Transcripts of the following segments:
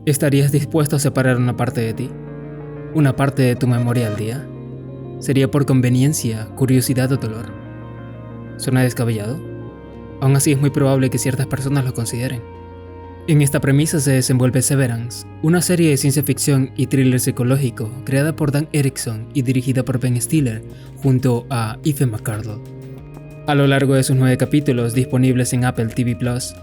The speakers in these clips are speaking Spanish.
¿Estarías dispuesto a separar una parte de ti? ¿Una parte de tu memoria al día? ¿Sería por conveniencia, curiosidad o dolor? ¿Suena descabellado? Aún así es muy probable que ciertas personas lo consideren. En esta premisa se desenvuelve Severance, una serie de ciencia ficción y thriller psicológico creada por Dan Erickson y dirigida por Ben Stiller junto a Ife McCardle. A lo largo de sus 9 capítulos disponibles en Apple TV+,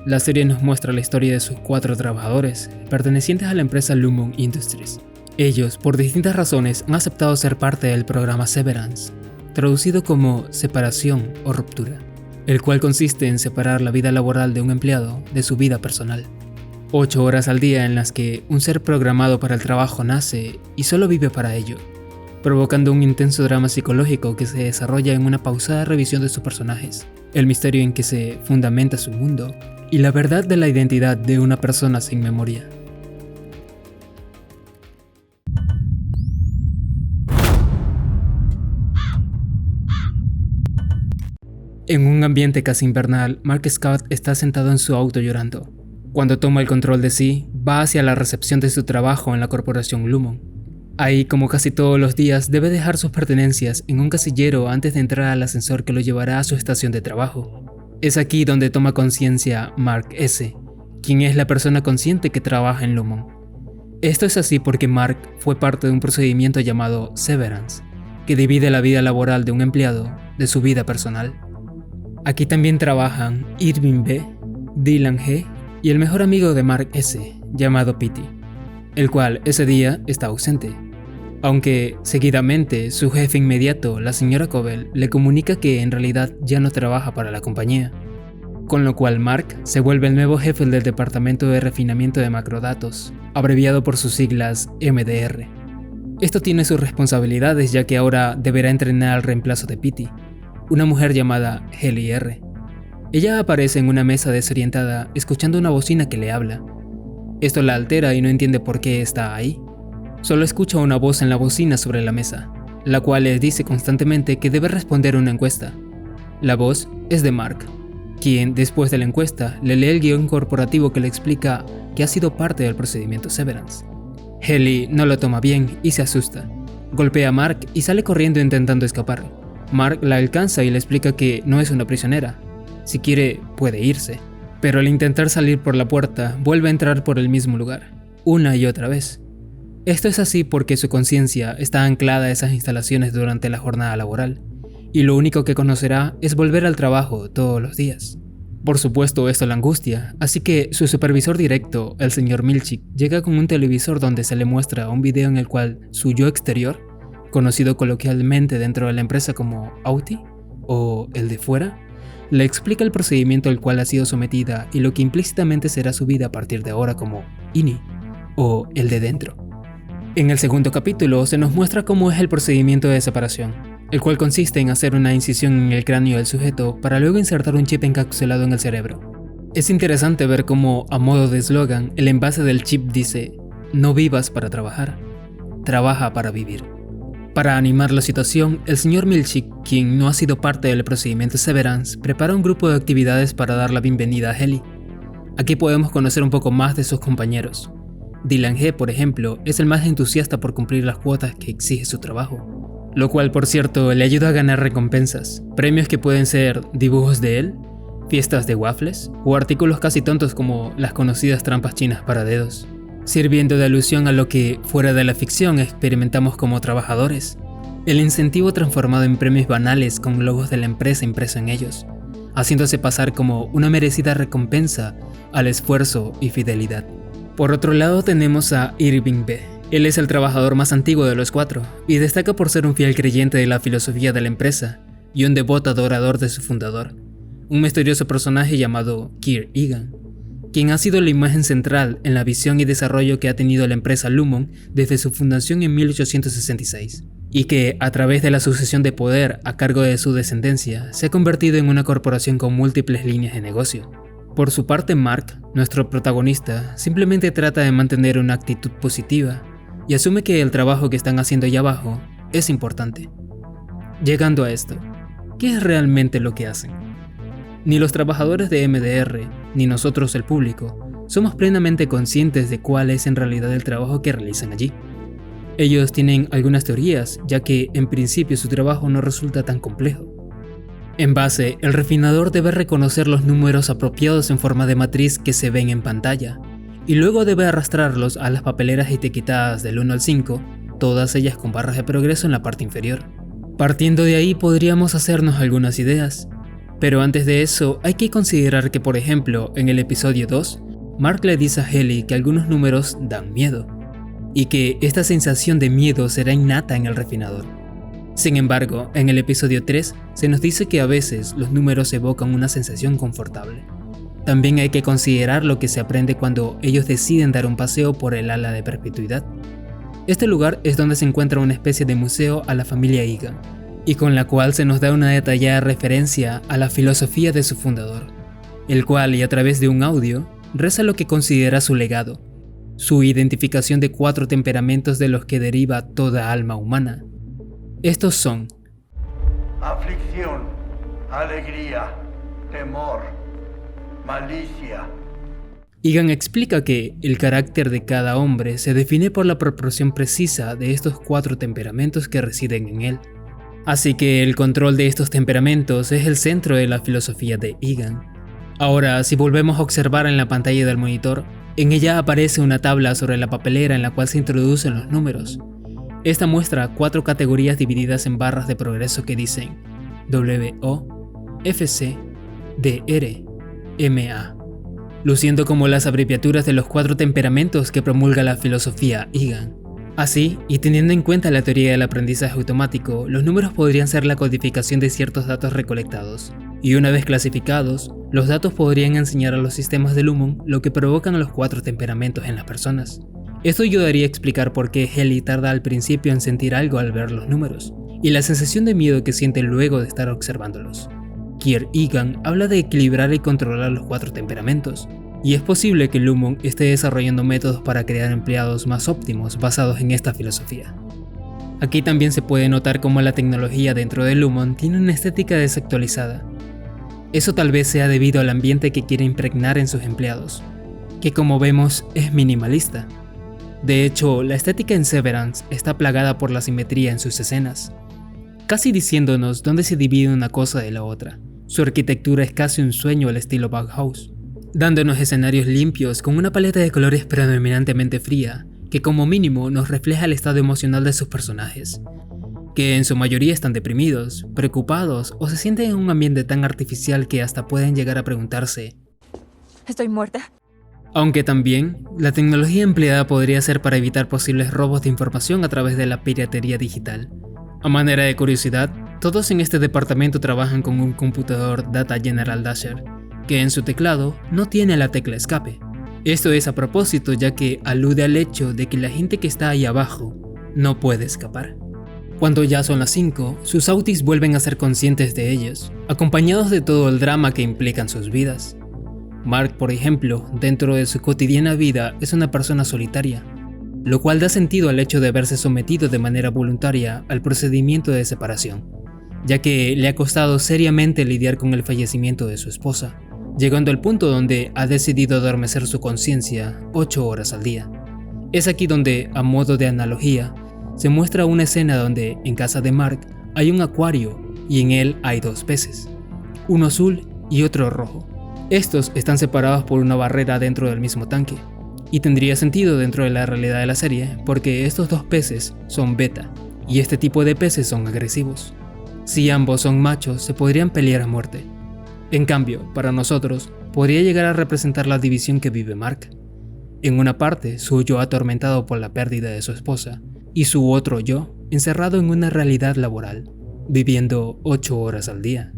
la serie nos muestra la historia de sus 4 trabajadores, pertenecientes a la empresa Lumon Industries. Ellos, por distintas razones, han aceptado ser parte del programa Severance, traducido como separación o ruptura, el cual consiste en separar la vida laboral de un empleado de su vida personal. 8 horas al día en las que un ser programado para el trabajo nace y solo vive para ello, provocando un intenso drama psicológico que se desarrolla en una pausada revisión de sus personajes, el misterio en que se fundamenta su mundo y la verdad de la identidad de una persona sin memoria. En un ambiente casi invernal, Mark Scott está sentado en su auto llorando. Cuando toma el control de sí, va hacia la recepción de su trabajo en la corporación Lumon. Ahí, como casi todos los días, debe dejar sus pertenencias en un casillero antes de entrar al ascensor que lo llevará a su estación de trabajo. Es aquí donde toma conciencia Mark S., quien es la persona consciente que trabaja en Lumon. Esto es así porque Mark fue parte de un procedimiento llamado Severance, que divide la vida laboral de un empleado de su vida personal. Aquí también trabajan Irving B., Dylan G. y el mejor amigo de Mark S., llamado Pete, el cual ese día está ausente. Aunque, seguidamente, su jefe inmediato, la señora Cobell, le comunica que en realidad ya no trabaja para la compañía, con lo cual Mark se vuelve el nuevo jefe del Departamento de Refinamiento de Macrodatos, abreviado por sus siglas MDR. Esto tiene sus responsabilidades ya que ahora deberá entrenar al reemplazo de Pete, una mujer llamada Helly R. Ella aparece en una mesa desorientada escuchando una bocina que le habla. Esto la altera y no entiende por qué está ahí. Solo escucha una voz en la bocina sobre la mesa, la cual le dice constantemente que debe responder una encuesta. La voz es de Mark, quien después de la encuesta le lee el guión corporativo que le explica que ha sido parte del procedimiento Severance. Helly no lo toma bien y se asusta. Golpea a Mark y sale corriendo intentando escapar. Mark la alcanza y le explica que no es una prisionera. Si quiere, puede irse. Pero al intentar salir por la puerta, vuelve a entrar por el mismo lugar, una y otra vez. Esto es así porque su conciencia está anclada a esas instalaciones durante la jornada laboral, y lo único que conocerá es volver al trabajo todos los días. Por supuesto, esto la angustia, así que su supervisor directo, el señor Milchick, llega con un televisor donde se le muestra un video en el cual su yo exterior, conocido coloquialmente dentro de la empresa como Auti, o el de fuera, le explica el procedimiento al cual ha sido sometida y lo que implícitamente será su vida a partir de ahora como Ini, o el de dentro. En el segundo capítulo se nos muestra cómo es el procedimiento de separación, el cual consiste en hacer una incisión en el cráneo del sujeto para luego insertar un chip encapsulado en el cerebro. Es interesante ver cómo, a modo de eslogan, el envase del chip dice: "No vivas para trabajar, trabaja para vivir". Para animar la situación, el señor Milchick, quien no ha sido parte del procedimiento Severance, prepara un grupo de actividades para dar la bienvenida a Helly. Aquí podemos conocer un poco más de sus compañeros. Dylan G., por ejemplo, es el más entusiasta por cumplir las cuotas que exige su trabajo, lo cual, por cierto, le ayuda a ganar recompensas, premios que pueden ser dibujos de él, fiestas de waffles o artículos casi tontos como las conocidas trampas chinas para dedos, sirviendo de alusión a lo que, fuera de la ficción, experimentamos como trabajadores, el incentivo transformado en premios banales con logos de la empresa impreso en ellos, haciéndose pasar como una merecida recompensa al esfuerzo y fidelidad. Por otro lado tenemos a Irving B. Él es el trabajador más antiguo de los 4 y destaca por ser un fiel creyente de la filosofía de la empresa y un devoto adorador de su fundador, un misterioso personaje llamado Keir Egan, quien ha sido la imagen central en la visión y desarrollo que ha tenido la empresa Lumon desde su fundación en 1866, y que, a través de la sucesión de poder a cargo de su descendencia, se ha convertido en una corporación con múltiples líneas de negocio. Por su parte, Mark, nuestro protagonista, simplemente trata de mantener una actitud positiva y asume que el trabajo que están haciendo allá abajo es importante. Llegando a esto, ¿qué es realmente lo que hacen? Ni los trabajadores de MDR, ni nosotros el público, somos plenamente conscientes de cuál es en realidad el trabajo que realizan allí. Ellos tienen algunas teorías, ya que en principio su trabajo no resulta tan complejo. En base, el refinador debe reconocer los números apropiados en forma de matriz que se ven en pantalla, y luego debe arrastrarlos a las papeleras etiquetadas del 1 al 5, todas ellas con barras de progreso en la parte inferior. Partiendo de ahí podríamos hacernos algunas ideas, pero antes de eso hay que considerar que, por ejemplo, en el episodio 2, Mark le dice a Ellie que algunos números dan miedo, y que esta sensación de miedo será innata en el refinador. Sin embargo, en el episodio 3 se nos dice que a veces los números evocan una sensación confortable. También hay que considerar lo que se aprende cuando ellos deciden dar un paseo por el ala de perpetuidad. Este lugar es donde se encuentra una especie de museo a la familia Egan, y con la cual se nos da una detallada referencia a la filosofía de su fundador, el cual, y a través de un audio, reza lo que considera su legado, su identificación de 4 temperamentos de los que deriva toda alma humana. Estos son: aflicción, alegría, temor, malicia. Egan explica que el carácter de cada hombre se define por la proporción precisa de estos 4 temperamentos que residen en él. Así que el control de estos temperamentos es el centro de la filosofía de Egan. Ahora, si volvemos a observar en la pantalla del monitor, en ella aparece una tabla sobre la papelera en la cual se introducen los números. Esta muestra 4 categorías divididas en barras de progreso que dicen WO, FC, DR, MA, luciendo como las abreviaturas de los 4 temperamentos que promulga la filosofía Egan. Así, y teniendo en cuenta la teoría del aprendizaje automático, los números podrían ser la codificación de ciertos datos recolectados, y una vez clasificados, los datos podrían enseñar a los sistemas de Lumon lo que provocan los 4 temperamentos en las personas. Esto ayudaría a explicar por qué Ellie tarda al principio en sentir algo al ver los números, y la sensación de miedo que siente luego de estar observándolos. Kier Egan habla de equilibrar y controlar los 4 temperamentos, y es posible que Lumon esté desarrollando métodos para crear empleados más óptimos basados en esta filosofía. Aquí también se puede notar cómo la tecnología dentro de Lumon tiene una estética desactualizada. Eso tal vez sea debido al ambiente que quiere impregnar en sus empleados, que como vemos es minimalista. De hecho, la estética en Severance está plagada por la simetría en sus escenas, casi diciéndonos dónde se divide una cosa de la otra. Su arquitectura es casi un sueño al estilo Bauhaus, dándonos escenarios limpios con una paleta de colores predominantemente fría, que como mínimo nos refleja el estado emocional de sus personajes, que en su mayoría están deprimidos, preocupados o se sienten en un ambiente tan artificial que hasta pueden llegar a preguntarse: ¿estoy muerta? Aunque también, la tecnología empleada podría ser para evitar posibles robos de información a través de la piratería digital. A manera de curiosidad, todos en este departamento trabajan con un computador Data General Dasher, que en su teclado no tiene la tecla escape. Esto es a propósito, ya que alude al hecho de que la gente que está ahí abajo no puede escapar. Cuando ya son las 5, sus autis vuelven a ser conscientes de ellos, acompañados de todo el drama que implican sus vidas. Mark, por ejemplo, dentro de su cotidiana vida es una persona solitaria, lo cual da sentido al hecho de haberse sometido de manera voluntaria al procedimiento de separación, ya que le ha costado seriamente lidiar con el fallecimiento de su esposa, llegando al punto donde ha decidido adormecer su conciencia 8 horas al día. Es aquí donde, a modo de analogía, se muestra una escena donde, en casa de Mark, hay un acuario y en él hay 2 peces, uno azul y otro rojo. Estos están separados por una barrera dentro del mismo tanque, y tendría sentido dentro de la realidad de la serie porque estos 2 peces son beta, y este tipo de peces son agresivos. Si ambos son machos, se podrían pelear a muerte. En cambio, para nosotros, podría llegar a representar la división que vive Mark. En una parte, su yo atormentado por la pérdida de su esposa, y su otro yo encerrado en una realidad laboral, viviendo 8 horas al día.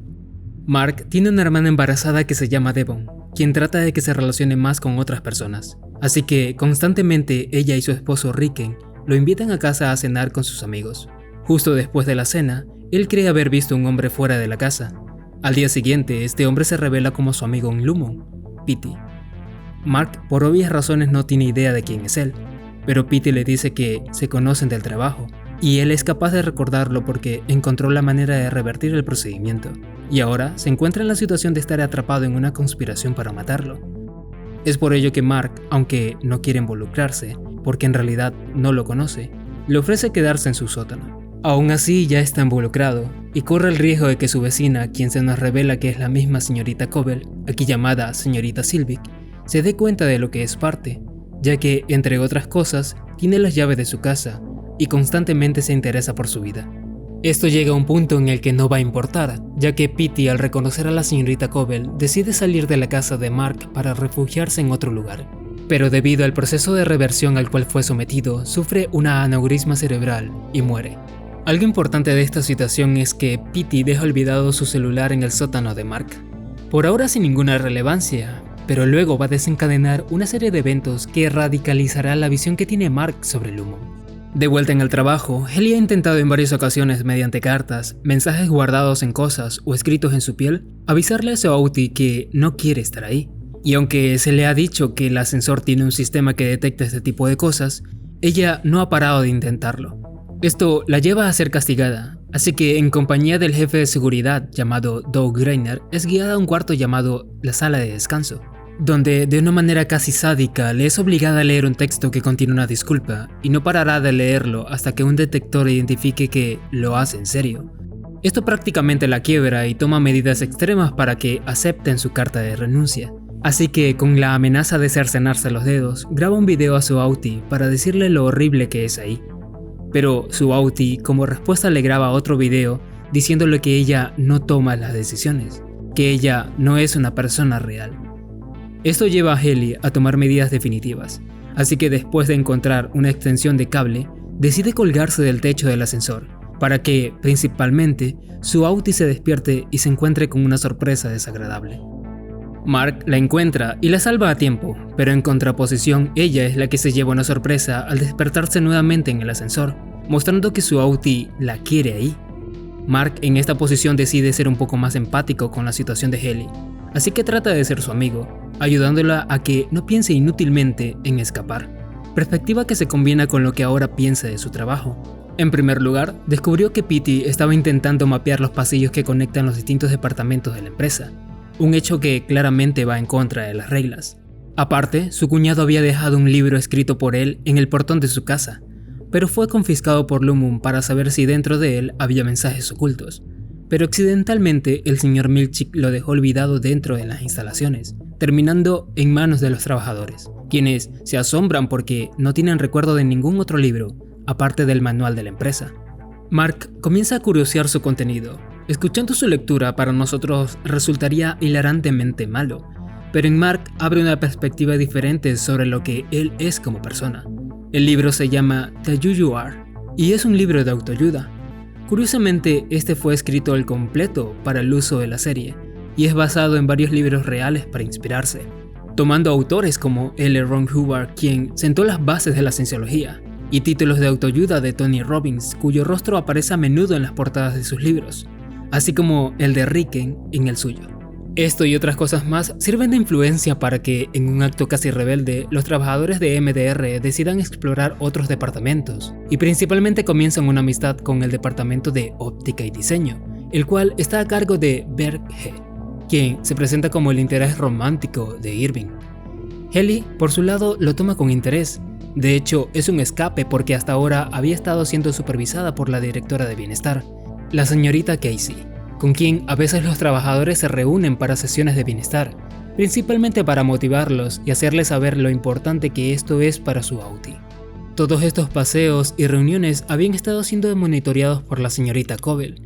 Mark tiene una hermana embarazada que se llama Devon, quien trata de que se relacione más con otras personas, así que constantemente ella y su esposo Ricken lo invitan a casa a cenar con sus amigos. Justo después de la cena, él cree haber visto un hombre fuera de la casa. Al día siguiente, este hombre se revela como su amigo en Lumon, Pity. Mark, por obvias razones, no tiene idea de quién es él, pero Pity le dice que se conocen del trabajo, y él es capaz de recordarlo porque encontró la manera de revertir el procedimiento, y ahora se encuentra en la situación de estar atrapado en una conspiración para matarlo. Es por ello que Mark, aunque no quiere involucrarse, porque en realidad no lo conoce, le ofrece quedarse en su sótano. Aún así ya está involucrado y corre el riesgo de que su vecina, quien se nos revela que es la misma señorita Cobell, aquí llamada señorita Silvic, se dé cuenta de lo que es parte, ya que, entre otras cosas, tiene las llaves de su casa y constantemente se interesa por su vida. Esto llega a un punto en el que no va a importar, ya que Petey, al reconocer a la señorita Cobell, decide salir de la casa de Mark para refugiarse en otro lugar. Pero debido al proceso de reversión al cual fue sometido, sufre una aneurisma cerebral y muere. Algo importante de esta situación es que Petey deja olvidado su celular en el sótano de Mark. Por ahora sin ninguna relevancia, pero luego va a desencadenar una serie de eventos que radicalizará la visión que tiene Mark sobre Lumon. De vuelta en el trabajo, Ellie ha intentado en varias ocasiones mediante cartas, mensajes guardados en cosas o escritos en su piel, avisarle a su Auti que no quiere estar ahí. Y aunque se le ha dicho que el ascensor tiene un sistema que detecta este tipo de cosas, ella no ha parado de intentarlo. Esto la lleva a ser castigada, así que en compañía del jefe de seguridad llamado Doug Greiner es guiada a un cuarto llamado la sala de descanso, donde de una manera casi sádica le es obligada a leer un texto que contiene una disculpa y no parará de leerlo hasta que un detector identifique que lo hace en serio. Esto prácticamente la quiebra y toma medidas extremas para que acepten su carta de renuncia. Así que, con la amenaza de cercenarse los dedos, graba un video a su Auti para decirle lo horrible que es ahí. Pero su Auti, como respuesta, le graba otro video diciéndole que ella no toma las decisiones, que ella no es una persona real. Esto lleva a Ellie a tomar medidas definitivas, así que después de encontrar una extensión de cable, decide colgarse del techo del ascensor, para que, principalmente, su Auti se despierte y se encuentre con una sorpresa desagradable. Mark la encuentra y la salva a tiempo, pero en contraposición ella es la que se lleva una sorpresa al despertarse nuevamente en el ascensor, mostrando que su Auti la quiere ahí. Mark en esta posición decide ser un poco más empático con la situación de Ellie, así que trata de ser su amigo, ayudándola a que no piense inútilmente en escapar, perspectiva que se combina con lo que ahora piensa de su trabajo. En primer lugar, descubrió que Petey estaba intentando mapear los pasillos que conectan los distintos departamentos de la empresa, un hecho que claramente va en contra de las reglas. Aparte, su cuñado había dejado un libro escrito por él en el portón de su casa, pero fue confiscado por Lumon para saber si dentro de él había mensajes ocultos. Pero accidentalmente el señor Milchick lo dejó olvidado dentro de las instalaciones, terminando en manos de los trabajadores, quienes se asombran porque no tienen recuerdo de ningún otro libro, aparte del manual de la empresa. Mark comienza a curiosear su contenido. Escuchando su lectura para nosotros resultaría hilarantemente malo, pero en Mark abre una perspectiva diferente sobre lo que él es como persona. El libro se llama The You You Are y es un libro de autoayuda. Curiosamente, este fue escrito al completo para el uso de la serie y es basado en varios libros reales para inspirarse, tomando autores como L. Ron Hubbard, quien sentó las bases de la cienciología, y títulos de autoayuda de Tony Robbins, cuyo rostro aparece a menudo en las portadas de sus libros, así como el de Riken en el suyo. Esto y otras cosas más sirven de influencia para que, en un acto casi rebelde, los trabajadores de MDR decidan explorar otros departamentos, y principalmente comienzan una amistad con el departamento de óptica y diseño, el cual está a cargo de Berg He, quien se presenta como el interés romántico de Irving. Ellie, por su lado, lo toma con interés. De hecho, es un escape porque hasta ahora había estado siendo supervisada por la directora de bienestar, la señorita Casey, con quien a veces los trabajadores se reúnen para sesiones de bienestar, principalmente para motivarlos y hacerles saber lo importante que esto es para su Auti. Todos estos paseos y reuniones habían estado siendo monitoreados por la señorita Cobell,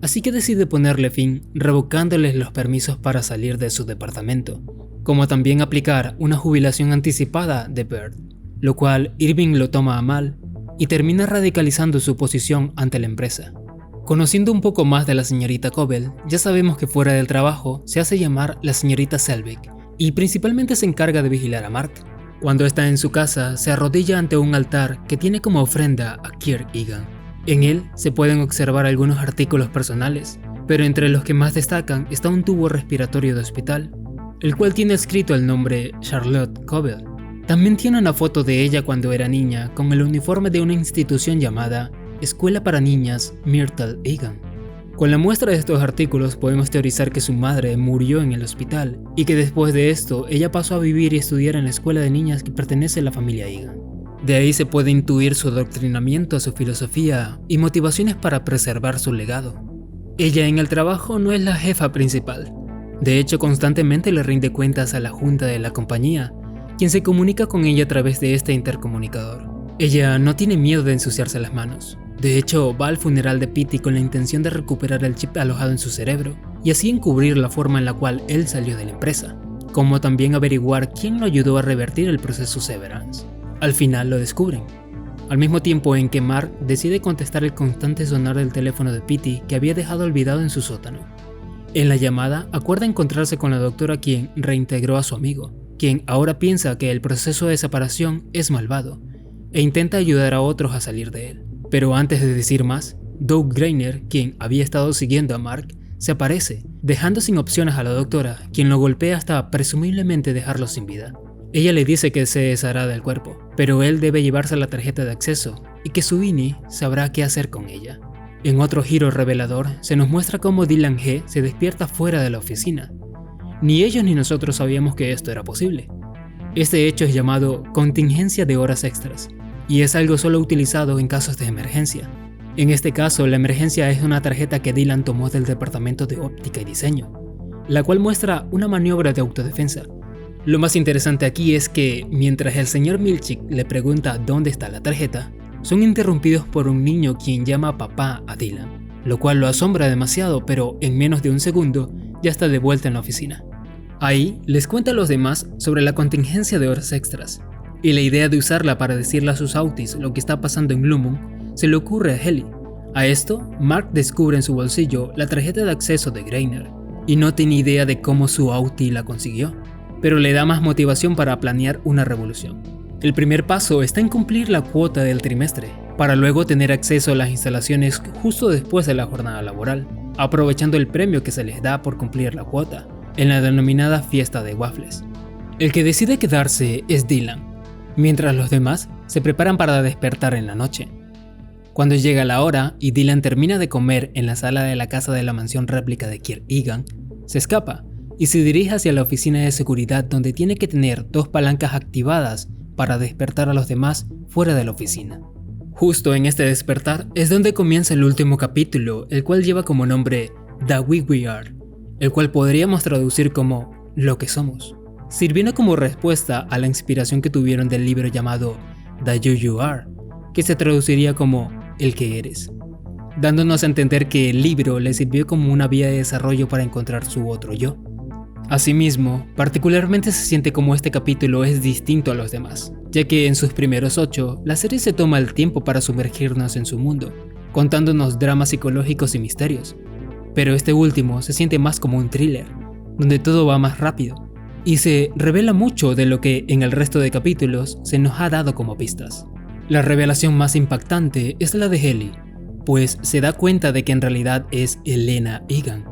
así que decide ponerle fin revocándoles los permisos para salir de su departamento, como también aplicar una jubilación anticipada de Bird, lo cual Irving lo toma a mal y termina radicalizando su posición ante la empresa. Conociendo un poco más de la señorita Cobell, ya sabemos que fuera del trabajo se hace llamar la señorita Selvig y principalmente se encarga de vigilar a Mark. Cuando está en su casa, se arrodilla ante un altar que tiene como ofrenda a Kirk Egan. En él se pueden observar algunos artículos personales, pero entre los que más destacan está un tubo respiratorio de hospital, el cual tiene escrito el nombre Charlotte Cobell. También tiene una foto de ella cuando era niña con el uniforme de una institución llamada Escuela para Niñas Myrtle Egan. Con la muestra de estos artículos podemos teorizar que su madre murió en el hospital y que después de esto ella pasó a vivir y estudiar en la escuela de niñas que pertenece a la familia Egan. De ahí se puede intuir su adoctrinamiento a su filosofía y motivaciones para preservar su legado. Ella en el trabajo no es la jefa principal. De hecho, constantemente le rinde cuentas a la junta de la compañía, quien se comunica con ella a través de este intercomunicador. Ella no tiene miedo de ensuciarse las manos. De hecho, va al funeral de Petey con la intención de recuperar el chip alojado en su cerebro y así encubrir la forma en la cual él salió de la empresa, como también averiguar quién lo ayudó a revertir el proceso Severance. Al final lo descubren, al mismo tiempo en que Mark decide contestar el constante sonar del teléfono de Petey que había dejado olvidado en su sótano. En la llamada acuerda encontrarse con la doctora, quien reintegró a su amigo, quien ahora piensa que el proceso de separación es malvado e intenta ayudar a otros a salir de él. Pero antes de decir más, Doug Greiner, quien había estado siguiendo a Mark, se aparece, dejando sin opciones a la doctora, quien lo golpea hasta presumiblemente dejarlo sin vida. Ella le dice que se deshará del cuerpo, pero él debe llevarse la tarjeta de acceso y que Sweeney sabrá qué hacer con ella. En otro giro revelador, se nos muestra cómo Dylan G se despierta fuera de la oficina. Ni ellos ni nosotros sabíamos que esto era posible. Este hecho es llamado contingencia de horas extras, y es algo solo utilizado en casos de emergencia. En este caso, la emergencia es una tarjeta que Dylan tomó del departamento de óptica y diseño, la cual muestra una maniobra de autodefensa. Lo más interesante aquí es que, mientras el señor Milchick le pregunta dónde está la tarjeta, son interrumpidos por un niño quien llama papá a Dylan, lo cual lo asombra demasiado, pero en menos de un segundo ya está de vuelta en la oficina. Ahí les cuenta a los demás sobre la contingencia de horas extras, y la idea de usarla para decirle a sus autis lo que está pasando en Lumon se le ocurre a Helly. A esto, Mark descubre en su bolsillo la tarjeta de acceso de Greiner, y no tiene idea de cómo su auti la consiguió, pero le da más motivación para planear una revolución. El primer paso está en cumplir la cuota del trimestre, para luego tener acceso a las instalaciones justo después de la jornada laboral, aprovechando el premio que se les da por cumplir la cuota, en la denominada fiesta de waffles. El que decide quedarse es Dylan, mientras los demás se preparan para despertar en la noche. Cuando llega la hora y Dylan termina de comer en la sala de la casa de la mansión réplica de Kirk Egan, se escapa y se dirige hacia la oficina de seguridad, donde tiene que tener 2 palancas activadas para despertar a los demás fuera de la oficina. Justo en este despertar es donde comienza el último capítulo, el cual lleva como nombre The We Are, el cual podríamos traducir como lo que somos, sirviendo como respuesta a la inspiración que tuvieron del libro llamado The You Are, que se traduciría como el que eres, dándonos a entender que el libro le sirvió como una vía de desarrollo para encontrar su otro yo. Asimismo, particularmente se siente como este capítulo es distinto a los demás, ya que en sus primeros 8, la serie se toma el tiempo para sumergirnos en su mundo, contándonos dramas psicológicos y misterios, pero este último se siente más como un thriller, donde todo va más rápido, y se revela mucho de lo que en el resto de capítulos se nos ha dado como pistas. La revelación más impactante es la de Helly, pues se da cuenta de que en realidad es Elena Egan,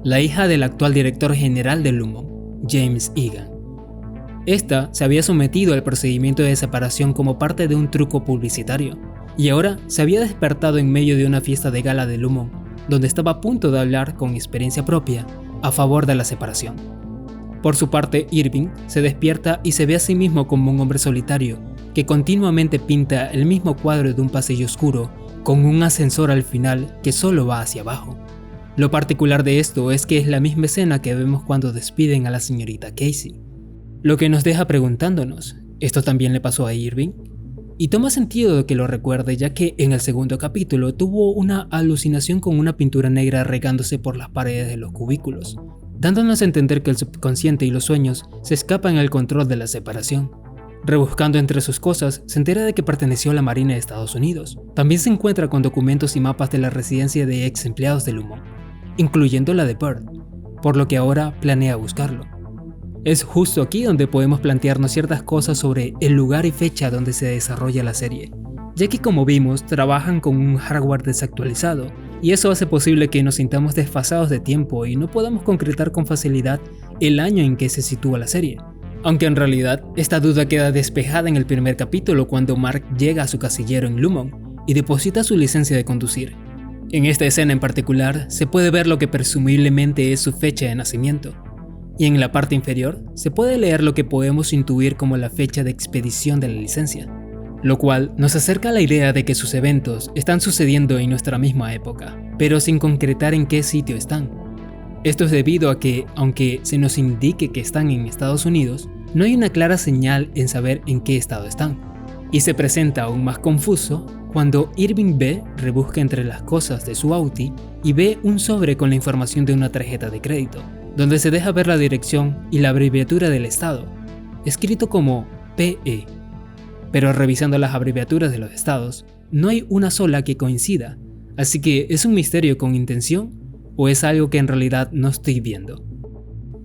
la hija del actual director general de Lumon, James Egan. Esta se había sometido al procedimiento de separación como parte de un truco publicitario, y ahora se había despertado en medio de una fiesta de gala de Lumon, donde estaba a punto de hablar con experiencia propia a favor de la separación. Por su parte, Irving se despierta y se ve a sí mismo como un hombre solitario que continuamente pinta el mismo cuadro de un pasillo oscuro con un ascensor al final que solo va hacia abajo. Lo particular de esto es que es la misma escena que vemos cuando despiden a la señorita Casey, lo que nos deja preguntándonos, ¿esto también le pasó a Irving? Y toma sentido que lo recuerde, ya que en el segundo capítulo tuvo una alucinación con una pintura negra regándose por las paredes de los cubículos, dándonos a entender que el subconsciente y los sueños se escapan al control de la separación. Rebuscando entre sus cosas, se entera de que perteneció a la Marina de Estados Unidos. También se encuentra con documentos y mapas de la residencia de ex empleados de Lumon, incluyendo la de Bird, por lo que ahora planea buscarlo. Es justo aquí donde podemos plantearnos ciertas cosas sobre el lugar y fecha donde se desarrolla la serie, ya que como vimos trabajan con un hardware desactualizado, y eso hace posible que nos sintamos desfasados de tiempo y no podamos concretar con facilidad el año en que se sitúa la serie. Aunque en realidad esta duda queda despejada en el primer capítulo cuando Mark llega a su casillero en Lumon y deposita su licencia de conducir. En esta escena en particular se puede ver lo que presumiblemente es su fecha de nacimiento, y en la parte inferior se puede leer lo que podemos intuir como la fecha de expedición de la licencia, lo cual nos acerca a la idea de que sus eventos están sucediendo en nuestra misma época, pero sin concretar en qué sitio están. Esto es debido a que, aunque se nos indique que están en Estados Unidos, no hay una clara señal en saber en qué estado están, y se presenta aún más confuso cuando Irving B rebusca entre las cosas de su Audi y ve un sobre con la información de una tarjeta de crédito, donde se deja ver la dirección y la abreviatura del estado, escrito como PE. Pero revisando las abreviaturas de los estados, no hay una sola que coincida, así que ¿es un misterio con intención o es algo que en realidad no estoy viendo?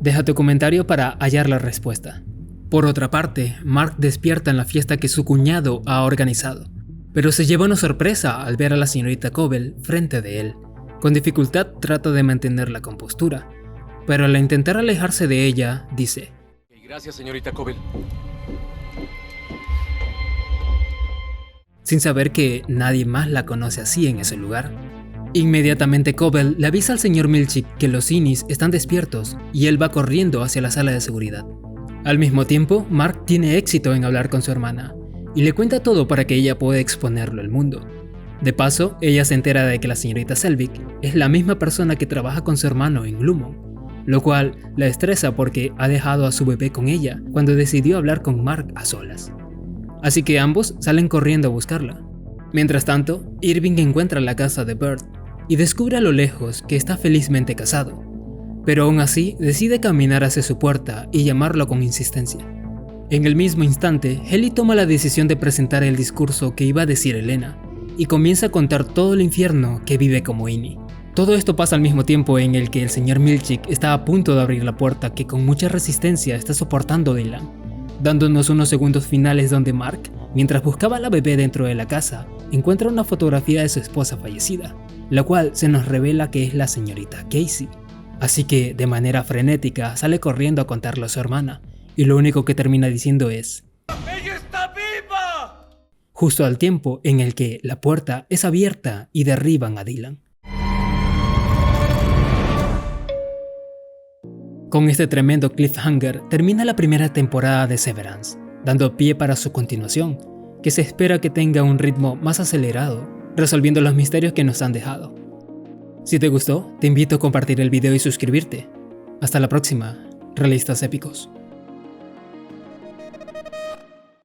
Deja tu comentario para hallar la respuesta. Por otra parte, Mark despierta en la fiesta que su cuñado ha organizado, pero se lleva una sorpresa al ver a la señorita Cobell frente de él. Con dificultad trata de mantener la compostura, pero al intentar alejarse de ella, dice: Gracias, señorita Cobell. Sin saber que nadie más la conoce así en ese lugar. Inmediatamente Cobell le avisa al señor Milchick que los Innis están despiertos y él va corriendo hacia la sala de seguridad. Al mismo tiempo, Mark tiene éxito en hablar con su hermana y le cuenta todo para que ella pueda exponerlo al mundo. De paso, ella se entera de que la señorita Selvig es la misma persona que trabaja con su hermano en Lumon, lo cual la estresa porque ha dejado a su bebé con ella cuando decidió hablar con Mark a solas. Así que ambos salen corriendo a buscarla. Mientras tanto, Irving encuentra la casa de Bert y descubre a lo lejos que está felizmente casado, pero aún así decide caminar hacia su puerta y llamarlo con insistencia. En el mismo instante, Ellie toma la decisión de presentar el discurso que iba a decir Elena y comienza a contar todo el infierno que vive como Innie. Todo esto pasa al mismo tiempo en el que el señor Milchick está a punto de abrir la puerta que con mucha resistencia está soportando Dylan, dándonos unos segundos finales donde Mark, mientras buscaba a la bebé dentro de la casa, encuentra una fotografía de su esposa fallecida, la cual se nos revela que es la señorita Casey. Así que, de manera frenética, sale corriendo a contarlo a su hermana, y lo único que termina diciendo es: ¡Ella está viva! Justo al tiempo en el que la puerta es abierta y derriban a Dylan. Con este tremendo cliffhanger termina la primera temporada de Severance, dando pie para su continuación, que se espera que tenga un ritmo más acelerado, resolviendo los misterios que nos han dejado. Si te gustó, te invito a compartir el video y suscribirte. Hasta la próxima, realistas épicos.